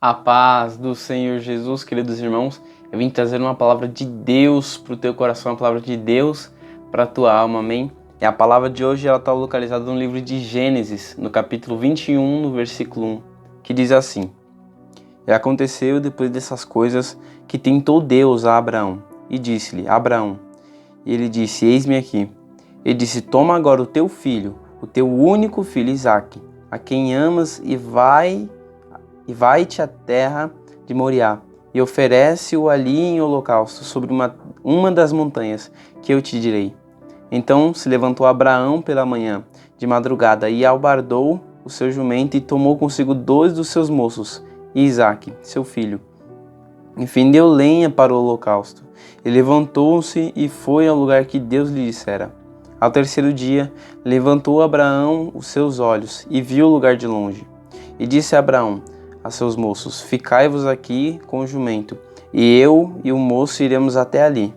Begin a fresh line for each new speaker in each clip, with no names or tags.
A paz do Senhor Jesus, queridos irmãos, eu vim trazer uma palavra de Deus para o teu coração, uma palavra de Deus para a tua alma, amém? E a palavra de hoje está localizada no livro de Gênesis, no capítulo 21, no versículo 1, que diz assim: E aconteceu depois dessas coisas que tentou Deus a Abraão e disse-lhe: Abraão. E ele disse: Eis-me aqui. Ele disse: Toma agora o teu filho, o teu único filho Isaque, a quem amas, e vai-te à terra de Moriá, e oferece-o ali em holocausto sobre uma das montanhas que eu te direi. Então se levantou Abraão pela manhã, de madrugada, e albardou o seu jumento, e tomou consigo 2 dos seus moços, e Isaque, seu filho. E fendeu lenha para o holocausto. E levantou-se e foi ao lugar que Deus lhe dissera. Ao terceiro dia, levantou Abraão os seus olhos, e viu o lugar de longe. E disse Abraão a seus moços: Ficai-vos aqui com o jumento, e eu e o moço iremos até ali.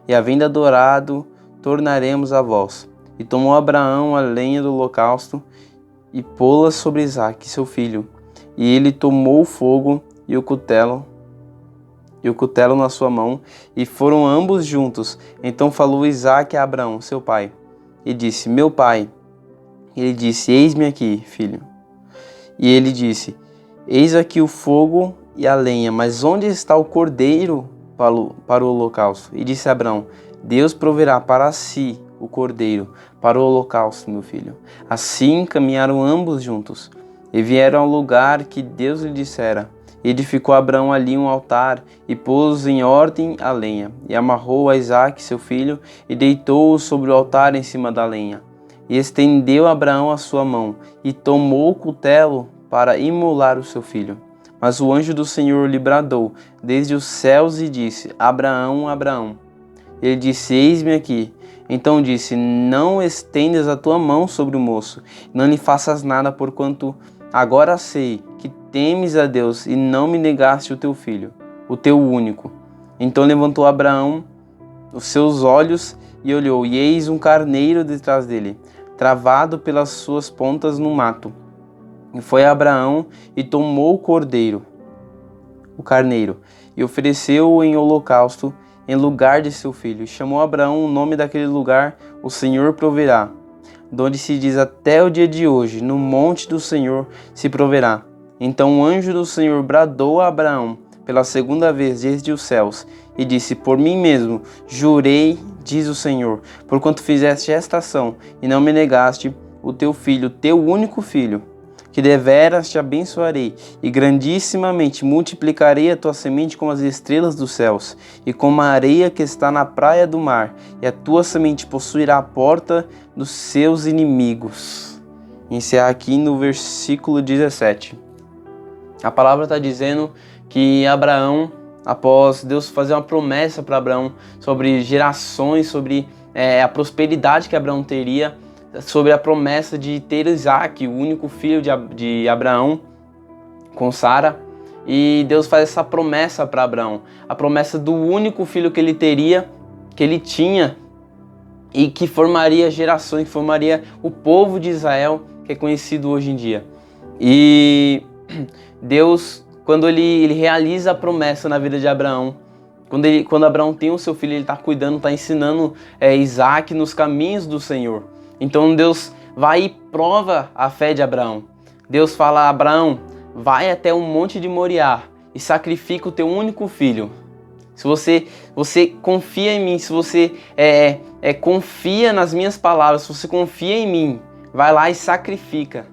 E havendo adorado, tornaremos a vós. E tomou Abraão a lenha do holocausto, e pô-la sobre Isaque, seu filho. E ele tomou o fogo e o cutelo na sua mão, e foram ambos juntos. Então falou Isaque a Abraão, seu pai, e disse: Meu pai. Ele disse: Eis-me aqui, filho. E ele disse: Eis aqui o fogo e a lenha, mas onde está o cordeiro para o holocausto? E disse Abraão: Deus proverá para si o cordeiro para o holocausto, meu filho. Assim caminharam ambos juntos, e vieram ao lugar que Deus lhe dissera. Edificou Abraão ali um altar, e pôs em ordem a lenha, e amarrou a Isaque, seu filho, e deitou-o sobre o altar em cima da lenha. E estendeu Abraão a sua mão, e tomou o cutelo para imolar o seu filho. Mas o anjo do Senhor lhe bradou desde os céus e disse: Abraão, Abraão. Ele disse: Eis-me aqui. Então disse: Não estendas a tua mão sobre o moço, não lhe faças nada, porquanto agora sei que temes a Deus e não me negaste o teu filho, o teu único. Então levantou Abraão os seus olhos e olhou, e eis um carneiro detrás dele, travado pelas suas pontas no mato. E foi Abraão e tomou o carneiro, e ofereceu-o em holocausto em lugar de seu filho. E chamou Abraão o nome daquele lugar: O Senhor proverá. Donde se diz até o dia de hoje: No monte do Senhor se proverá. Então o anjo do Senhor bradou a Abraão pela segunda vez desde os céus, e disse: Por mim mesmo jurei, diz o Senhor, porquanto fizeste esta ação, e não me negaste o teu filho, teu único filho, que deveras te abençoarei, e grandissimamente multiplicarei a tua semente como as estrelas dos céus, e como a areia que está na praia do mar, e a tua semente possuirá a porta dos seus inimigos. Encerrar aqui no versículo 17. A palavra está dizendo que Abraão, após Deus fazer uma promessa para Abraão sobre gerações, sobre a prosperidade que Abraão teria, sobre a promessa de ter Isaque, o único filho de Abraão, com Sara. E Deus faz essa promessa para Abraão, a promessa do único filho que ele teria, que ele tinha, e que formaria gerações, que formaria o povo de Israel, que é conhecido hoje em dia. E Deus, quando ele realiza a promessa na vida de Abraão, quando Abraão tem o seu filho, ele está cuidando, está ensinando Isaque nos caminhos do Senhor. Então Deus vai e prova a fé de Abraão. Deus fala a Abraão: vai até o monte de Moriá e sacrifica o teu único filho. Se você confia em mim, se você confia nas minhas palavras, se você confia em mim, vai lá e sacrifica.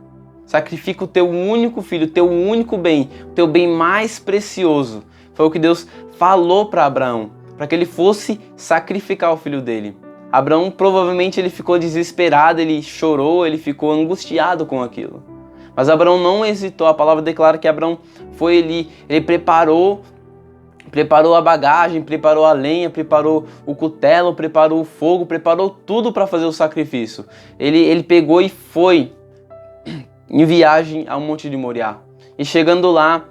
Sacrifica o teu único filho, o teu único bem, o teu bem mais precioso. Foi o que Deus falou para Abraão, para que ele fosse sacrificar o filho dele. Abraão provavelmente ele ficou desesperado, ele chorou, ele ficou angustiado com aquilo. Mas Abraão não hesitou. A palavra declara que Abraão foi ele preparou a bagagem, preparou a lenha, preparou o cutelo, preparou o fogo, preparou tudo para fazer o sacrifício. Ele pegou e foi em viagem ao Monte de Moriá. E chegando lá,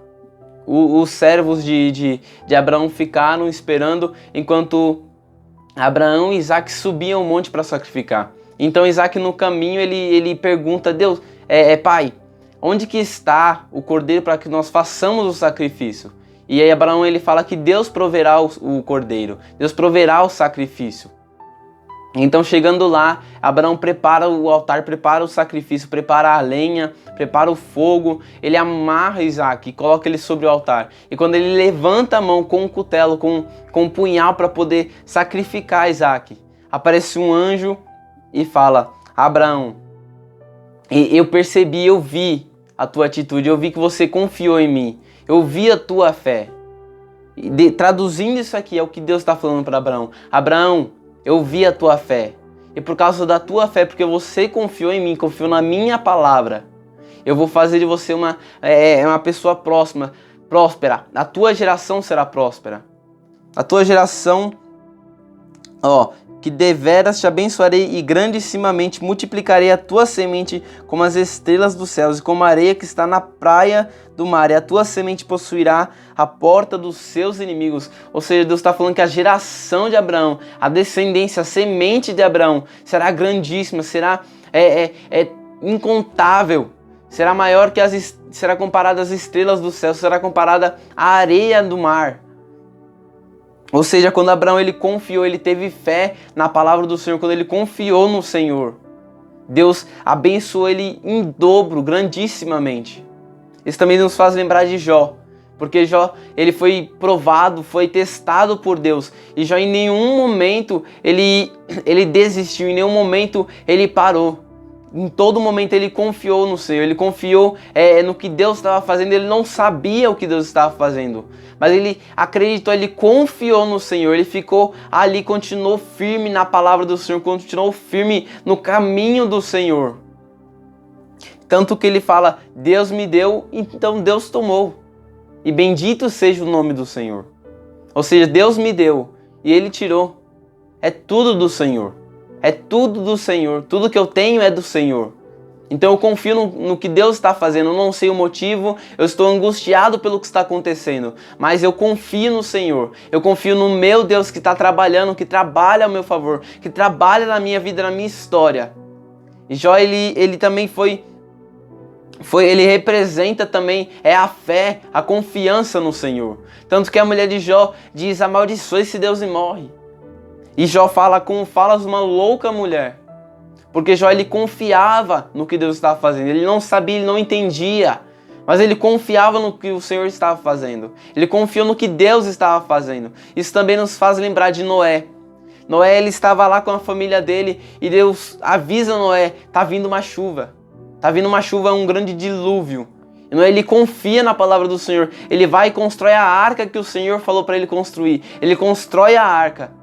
os servos de Abraão ficaram esperando enquanto Abraão e Isaque subiam o monte para sacrificar. Então Isaque no caminho ele pergunta: Deus, pai, onde que está o cordeiro para que nós façamos o sacrifício? E aí Abraão ele fala que Deus proverá o cordeiro, Deus proverá o sacrifício. Então chegando lá, Abraão prepara o altar, prepara o sacrifício, prepara a lenha, prepara o fogo, ele amarra Isaac e coloca ele sobre o altar. E quando ele levanta a mão com um cutelo, com um punhal para poder sacrificar Isaac, aparece um anjo e fala: Abraão, eu percebi, eu vi a tua atitude, eu vi que você confiou em mim, eu vi a tua fé. Traduzindo isso aqui é o que Deus está falando para Abraão: Abraão, eu vi a tua fé, e por causa da tua fé, porque você confiou em mim, confiou na minha palavra, eu vou fazer de você uma pessoa próspera. A tua geração será próspera. A tua geração, que deveras te abençoarei e grandissimamente multiplicarei a tua semente como as estrelas dos céus e como a areia que está na praia do mar, e a tua semente possuirá a porta dos seus inimigos. Ou seja, Deus está falando que a geração de Abraão, a descendência, a semente de Abraão será grandíssima, será incontável, será maior que será comparada às estrelas do céu, será comparada à areia do mar. Ou seja, quando Abraão ele confiou, ele teve fé na palavra do Senhor, quando ele confiou no Senhor, Deus abençoou ele em dobro, grandissimamente. Isso também nos faz lembrar de Jó, porque Jó ele foi provado, foi testado por Deus, e Jó em nenhum momento ele desistiu, em nenhum momento ele parou. Em todo momento ele confiou no Senhor, ele confiou no que Deus estava fazendo. Ele não sabia o que Deus estava fazendo, mas ele acreditou, ele confiou no Senhor, ele ficou ali, continuou firme na palavra do Senhor, continuou firme no caminho do Senhor. Tanto que ele fala: Deus me deu, então Deus tomou, e bendito seja o nome do Senhor. Ou seja, Deus me deu e ele tirou. É tudo do Senhor. É tudo do Senhor, tudo que eu tenho é do Senhor. Então eu confio no que Deus está fazendo. Eu não sei o motivo, eu estou angustiado pelo que está acontecendo, mas eu confio no Senhor. Eu confio no meu Deus que está trabalhando, que trabalha ao meu favor, que trabalha na minha vida, na minha história. E Jó, ele também ele representa também a fé, a confiança no Senhor. Tanto que a mulher de Jó diz: amaldiçoe-se Deus e morre. E Jó fala como falas uma louca mulher, porque Jó ele confiava no que Deus estava fazendo. Ele não sabia, ele não entendia, mas ele confiava no que o Senhor estava fazendo. Ele confiou no que Deus estava fazendo. Isso também nos faz lembrar de Noé. Noé ele estava lá com a família dele e Deus avisa Noé: tá vindo uma chuva. Tá vindo uma chuva, um grande dilúvio. E Noé ele confia na palavra do Senhor. Ele vai e constrói a arca que o Senhor falou para ele construir. Ele constrói a arca.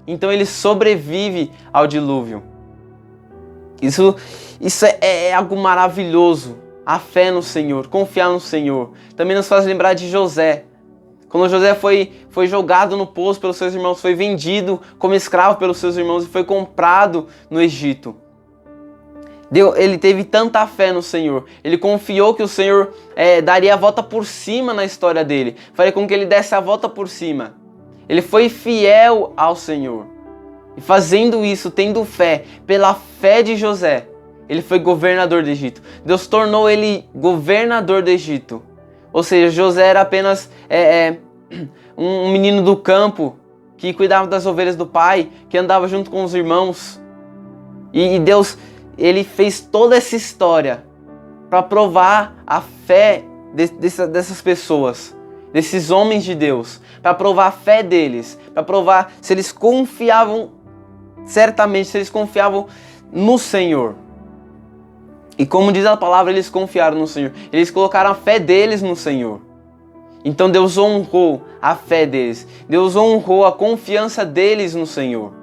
Então ele sobrevive ao dilúvio. Isso é algo maravilhoso. A fé no Senhor, confiar no Senhor. Também nos faz lembrar de José. Quando José foi jogado no poço pelos seus irmãos, foi vendido como escravo pelos seus irmãos e foi comprado no Egito. Ele teve tanta fé no Senhor. Ele confiou que o Senhor daria a volta por cima na história dele. Faria com que ele desse a volta por cima. Ele foi fiel ao Senhor. E fazendo isso, tendo fé, pela fé de José, ele foi governador do Egito. Deus tornou ele governador do Egito. Ou seja, José era apenas um menino do campo que cuidava das ovelhas do pai, que andava junto com os irmãos. E Deus, ele fez toda essa história para provar a fé dessas pessoas, desses homens de Deus, para provar a fé deles, para provar se eles confiavam, certamente, se eles confiavam no Senhor. E como diz a palavra, eles confiaram no Senhor, eles colocaram a fé deles no Senhor. Então Deus honrou a fé deles, Deus honrou a confiança deles no Senhor.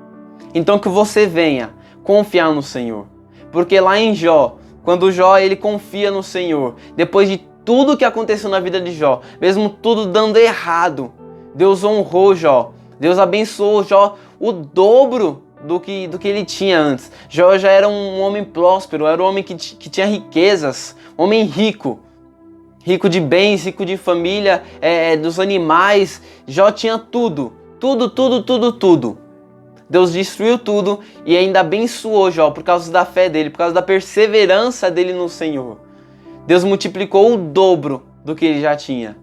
Então que você venha confiar no Senhor, porque lá em Jó, quando Jó ele confia no Senhor, depois de tudo que aconteceu na vida de Jó, mesmo tudo dando errado, Deus honrou Jó. Deus abençoou Jó o dobro do que ele tinha antes. Jó já era um homem próspero, era um homem que tinha riquezas, um homem rico. Rico de bens, rico de família, dos animais. Jó tinha tudo. Tudo. Deus destruiu tudo e ainda abençoou Jó por causa da fé dele, por causa da perseverança dele no Senhor. Deus multiplicou o dobro do que ele já tinha.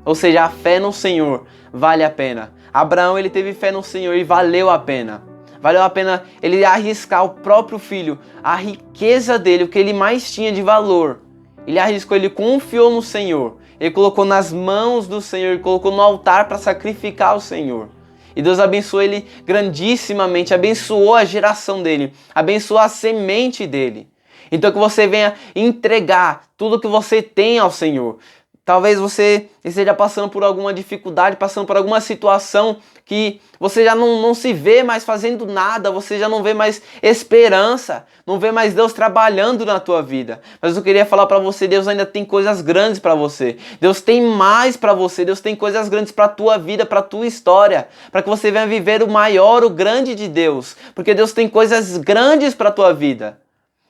Ou seja, a fé no Senhor vale a pena. Abraão, ele teve fé no Senhor e valeu a pena. Valeu a pena ele arriscar o próprio filho, a riqueza dele, o que ele mais tinha de valor. Ele arriscou, ele confiou no Senhor. Ele colocou nas mãos do Senhor, ele colocou no altar para sacrificar o Senhor. E Deus abençoou ele grandissimamente, abençoou a geração dele, abençoou a semente dele. Então que você venha entregar tudo que você tem ao Senhor. Talvez você esteja passando por alguma dificuldade, passando por alguma situação que você já não se vê mais fazendo nada, você já não vê mais esperança, não vê mais Deus trabalhando na tua vida. Mas eu queria falar para você, Deus ainda tem coisas grandes para você. Deus tem mais para você, Deus tem coisas grandes para a tua vida, para a tua história, para que você venha viver o maior, o grande de Deus, porque Deus tem coisas grandes para a tua vida.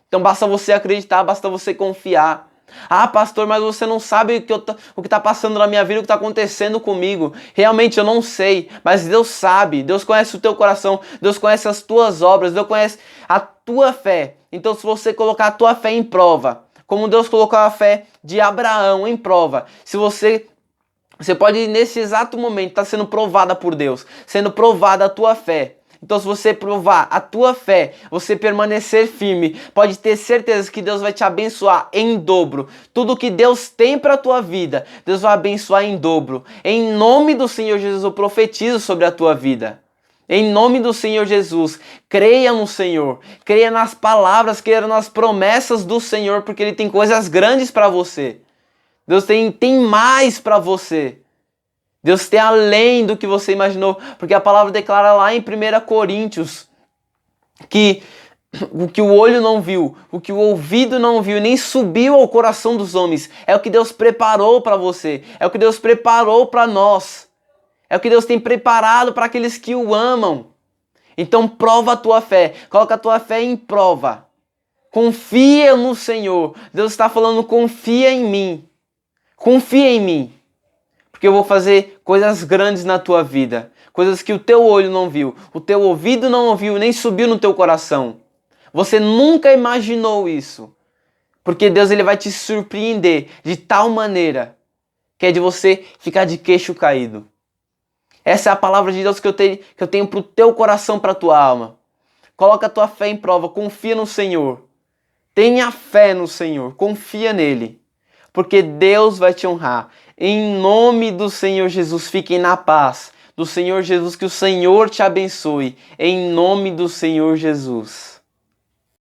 Então basta você acreditar, basta você confiar. Ah, pastor, mas você não sabe o que está passando na minha vida, o que está acontecendo comigo. Realmente eu não sei, mas Deus sabe. Deus conhece o teu coração, Deus conhece as tuas obras, Deus conhece a tua fé. Então se você colocar a tua fé em prova, como Deus colocou a fé de Abraão em prova, se você pode nesse exato momento estar sendo provada por Deus, sendo provada a tua fé. Então se você provar a tua fé, você permanecer firme, pode ter certeza que Deus vai te abençoar em dobro. Tudo que Deus tem para a tua vida, Deus vai abençoar em dobro. Em nome do Senhor Jesus, eu profetizo sobre a tua vida. Em nome do Senhor Jesus, creia no Senhor, creia nas palavras, creia nas promessas do Senhor, porque Ele tem coisas grandes para você. Deus tem mais para você. Deus tem além do que você imaginou, porque a palavra declara lá em 1 Coríntios que o que o olho não viu, o que o ouvido não viu, nem subiu ao coração dos homens, é o que Deus preparou para você, é o que Deus preparou para nós, é o que Deus tem preparado para aqueles que o amam. Então prova a tua fé, coloca a tua fé em prova, confia no Senhor. Deus está falando, confia em mim, confia em mim. Porque eu vou fazer coisas grandes na tua vida. Coisas que o teu olho não viu, o teu ouvido não ouviu, nem subiu no teu coração. Você nunca imaginou isso. Porque Deus ele vai te surpreender de tal maneira que é de você ficar de queixo caído. Essa é a palavra de Deus que eu tenho para o teu coração, para a tua alma. Coloca a tua fé em prova, confia no Senhor. Tenha fé no Senhor, confia nele. Porque Deus vai te honrar. Em nome do Senhor Jesus, fiquem na paz do Senhor Jesus, que o Senhor te abençoe. Em nome do Senhor Jesus.